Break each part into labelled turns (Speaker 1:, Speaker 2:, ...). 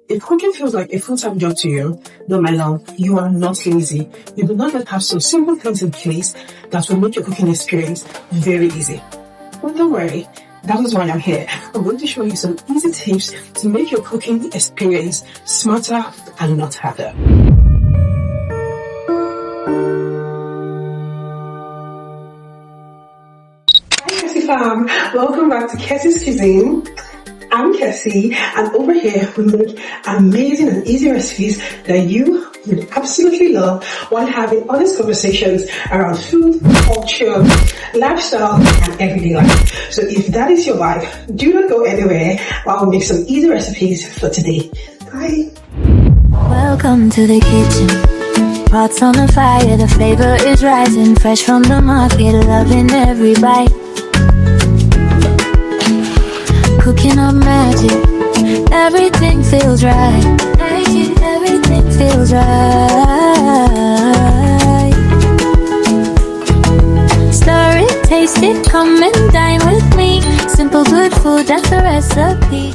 Speaker 1: If cooking feels like a full-time job to you, no, my love, you are not lazy. You do not yet have some simple things in place that will make your cooking experience very easy. But don't worry, that is why I'm here. I'm going to show you some easy tips to make your cooking experience smarter and not harder. Hi Kessy fam, welcome back to Kessy's Cuisine. I'm Kessy, and over here we make amazing and easy recipes that you would absolutely love while having honest conversations around food, culture, lifestyle, and everyday life. So if that is your vibe, do not go anywhere while we make some easy recipes for today. Bye.
Speaker 2: Welcome to the kitchen. Pots on the fire, the flavor is rising, fresh from the market, loving every bite. Cooking up magic, everything feels right. Everything feels right. Stir it, taste it, come and dine with me. Simple good food, that's the recipe.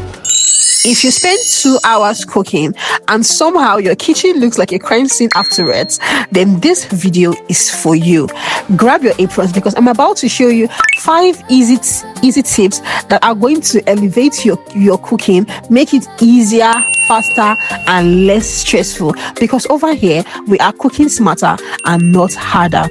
Speaker 3: If you spend 2 hours cooking and somehow your kitchen looks like a crime scene afterwards, then this video is for you. Grab your aprons because I'm about to show you 5 easy tips that are going to elevate your cooking, make it easier, faster, and less stressful, because over here we are cooking smarter and not harder.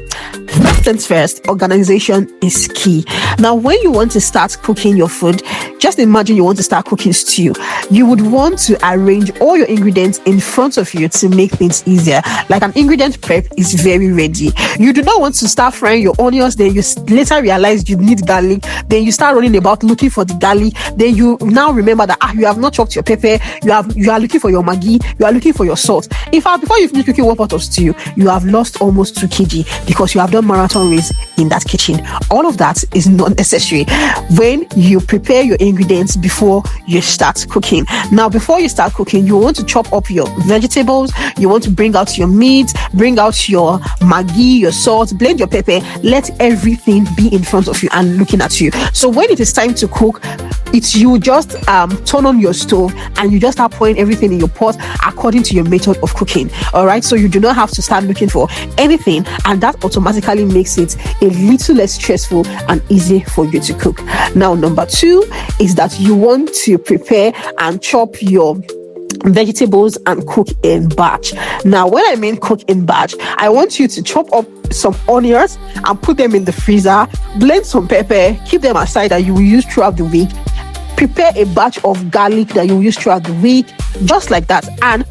Speaker 3: First things first, organization is key. Now, when you want to start cooking your food, just imagine you want to start cooking stew. You would want to arrange all your ingredients in front of you to make things easier. Like an ingredient prep is very ready. You do not want to start frying your onions, then you later realize you need garlic, then you start running about looking for the garlic, then you now remember that you have not chopped your pepper, you are looking for your Maggi, you are looking for your salt. In fact, before you finish cooking one pot of stew, you have lost almost 2 kg because you have done marathon race in that kitchen. All of that is not necessary when you prepare your ingredients before you start cooking. Now, before you start cooking, you want to chop up your vegetables, you want to bring out your meat, bring out your Maggi, your salt, blend your pepper, let everything be in front of you and looking at you. So when it is time to cook, it's you just turn on your stove and you just start pouring everything in your pot according to your method of cooking. All right, so you do not have to start looking for anything, and that automatically makes it a little less stressful and easy for you to cook. Now, number 2 is that you want to prepare and chop your vegetables and cook in batch. Now, when I mean cook in batch, I want you to chop up some onions and put them in the freezer, blend some pepper, keep them aside that you will use throughout the week. Prepare a batch of garlic that you will use throughout the week, just like that. And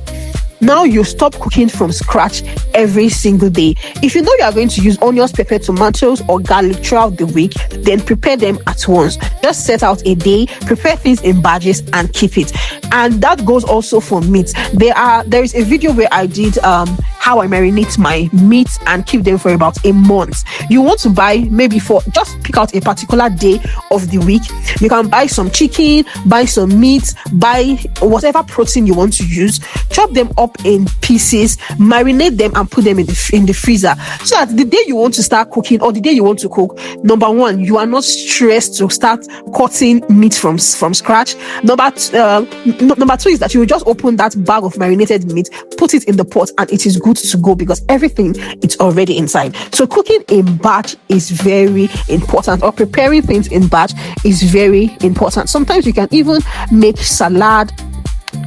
Speaker 3: now you stop cooking from scratch every single day. If you know you are going to use onions, pepper, tomatoes, or garlic throughout the week, then prepare them at once. Just set out a day, prepare things in batches, and keep it. And that goes also for meat. There is a video where I did how I marinate my meat and keep them for about a month. You want to buy maybe just pick out a particular day of the week. You can buy some chicken, buy some meat, buy whatever protein you want to use, chop them up in pieces, marinate them, and put them in the freezer, so that the day you want to start cooking or the day you want to cook, number 1, you are not stressed to start cutting meat from scratch. Number 2 is that you will just open that bag of marinated meat, put it in the pot, and it is good to go because everything is already inside. So cooking in batch is very important, or preparing things in batch is very important. Sometimes you can even make salad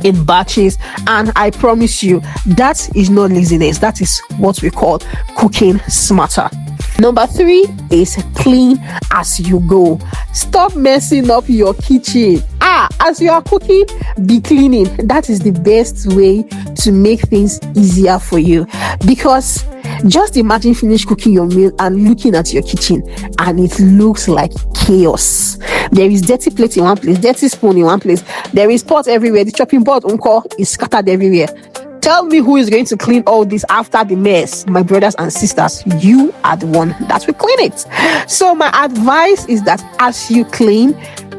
Speaker 3: in batches, and I promise you that is not laziness. That is what we call cooking smarter. Number 3 is clean as you go. Stop messing up your kitchen. As you are cooking, be cleaning. That is the best way to make things easier for you, because just imagine finish cooking your meal and looking at your kitchen and it looks like chaos. There is dirty plate in one place, dirty spoon in one place, there is pot everywhere, the chopping board is scattered everywhere. Tell me who is going to clean all this after the mess? My brothers and sisters, you are the one that will clean it. So my advice is that as you clean,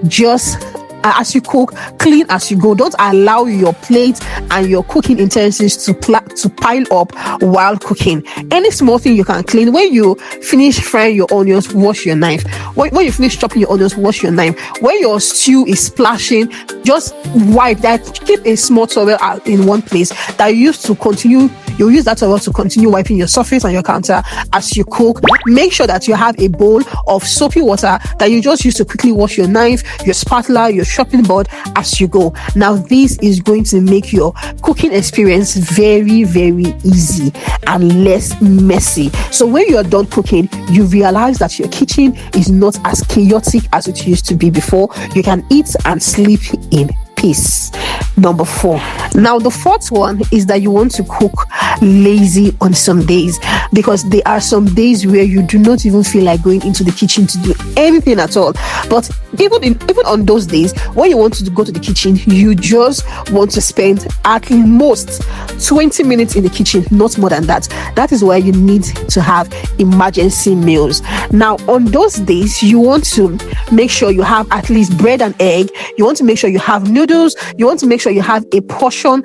Speaker 3: just as you cook, clean as you go. Don't allow your plate and your cooking utensils to pile up while cooking. Any small thing you can clean. When you finish frying your onions, wash your knife. When you finish chopping your onions, wash your knife. When your stew is splashing, just wipe that. Keep a small towel in one place that you use to continue. You'll use that towel to continue wiping your surface and your counter as you cook. Make sure that you have a bowl of soapy water that you just use to quickly wash your knife, your spatula, your chopping board as you go. Now, this is going to make your cooking experience very, very easy and less messy. So when you're done cooking, you realize that your kitchen is not as chaotic as it used to be before. You can eat and sleep in peace. Number 4. Now, the fourth one is that you want to cook lazy on some days, because there are some days where you do not even feel like going into the kitchen to do anything at all. But even on those days when you want to go to the kitchen, you just want to spend at most 20 minutes in the kitchen, not more than that. That is why you need to have emergency meals. Now, on those days, you want to make sure you have at least bread and egg. You want to make sure you have noodles. You want to make sure you have a portion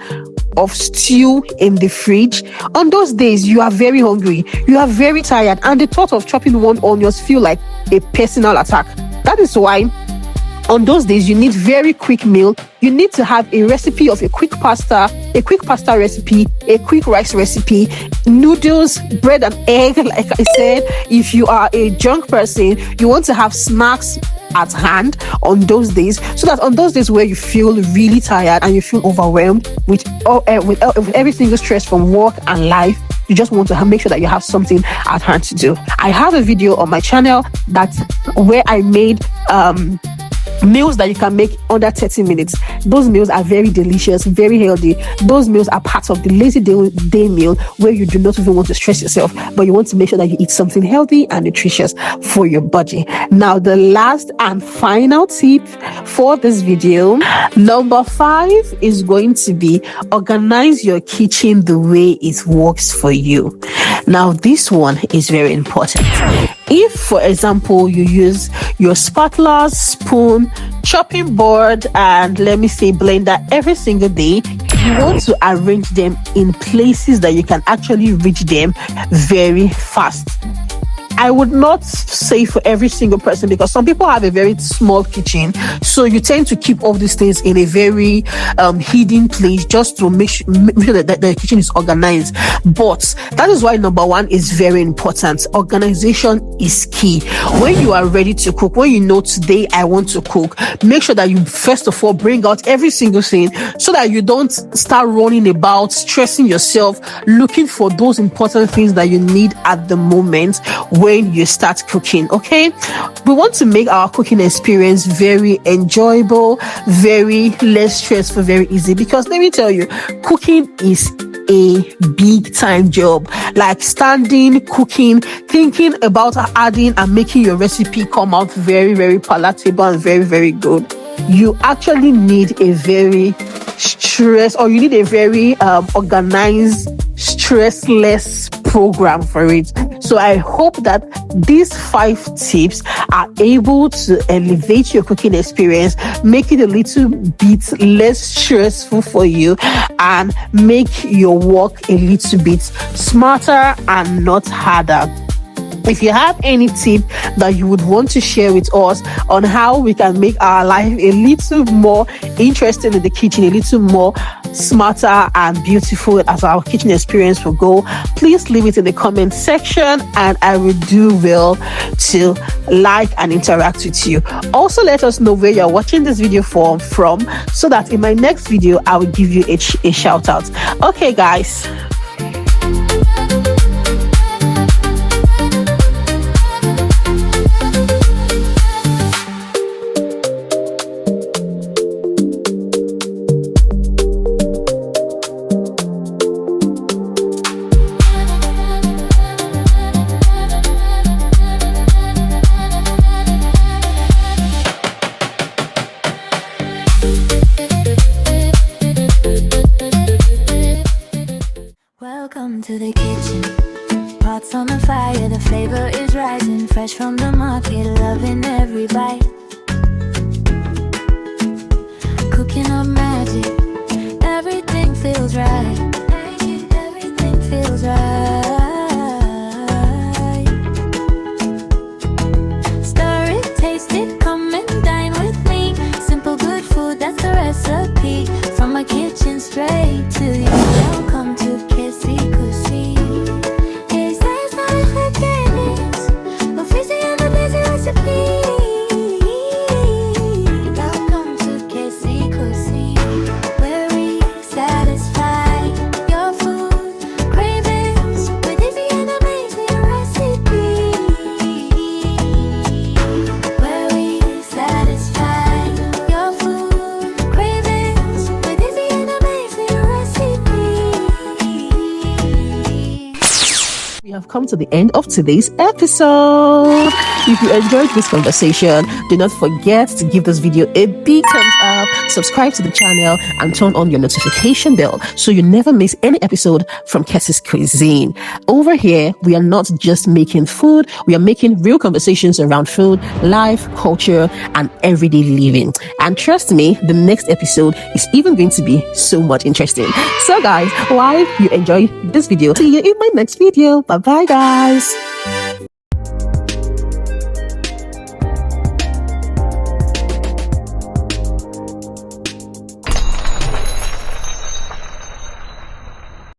Speaker 3: of stew in the fridge. On those days, you are very hungry, you are very tired, and the thought of chopping one onion feel like a personal attack. That is why on those days you need very quick meal. You need to have a recipe of a quick pasta recipe, a quick rice recipe, noodles, bread and egg. Like I said, if you are a junk person, you want to have snacks at hand on those days, so that on those days where you feel really tired and you feel overwhelmed with every single stress from work and life, you just want to make sure that you have something at hand to do. I have a video on my channel where I made meals that you can make under 30 minutes. Those meals are very delicious, very healthy. Those meals are part of the lazy day meal, where you do not even want to stress yourself, but you want to make sure that you eat something healthy and nutritious for your body. Now, the last and final tip for this video, number 5, is going to be organize your kitchen the way it works for you. Now, this one is very important. If, for example, you use your spatula, spoon, chopping board, and blender every single day, you want to arrange them in places that you can actually reach them very fast. I would not say for every single person, because some people have a very small kitchen, so you tend to keep all these things in a very hidden place just to make sure that the kitchen is organized. But that is why number 1 is very important. Organization is key. When you are ready to cook, when you know today I want to cook, make sure that you first of all bring out every single thing, so that you don't start running about, stressing yourself, looking for those important things that you need at the moment when you start cooking. Okay, we want to make our cooking experience very enjoyable, very less stressful, very easy, because let me tell you, cooking is a big time job. Like standing, cooking, thinking about adding and making your recipe come out very, very palatable and very, very good. You actually need a very organized, stressless program for it. So I hope that these 5 tips are able to elevate your cooking experience, make it a little bit less stressful for you, and make your work a little bit smarter and not harder. If you have any tip that you would want to share with us on how we can make our life a little more interesting in the kitchen, a little more smarter and beautiful as our kitchen experience will go, please leave it in the comment section, and I will do well to like and interact with you. Also, let us know where you're watching this video from, so that in my next video I will give you a shout out. Okay, guys.
Speaker 2: Welcome to the kitchen. Pots on the fire, the flavor is rising, fresh from the market, loving every bite. feels right. Everything feels right. Stir it, taste it, come and dine with me. Simple good food, that's the recipe. From my kitchen straight to you. Welcome to Kessy Cuisine. Is there's not a beginnings, a fizzy and a busy recipe. Welcome to Kessy Cuisine, where we satisfy your food cravings with easy and amazing recipe. Where we satisfy your food cravings with easy and amazing recipe.
Speaker 3: We have come to the end of today's episode. If you enjoyed this conversation, do not forget to give this video a big thumbs up, subscribe to the channel, and turn on your notification bell so you never miss any episode from Kessy's Cuisine. Over here, we are not just making food, we are making real conversations around food, life, culture, and everyday living. And trust me, the next episode is even going to be so much interesting. So guys, while you enjoy this video, see you in my next video. Bye bye guys.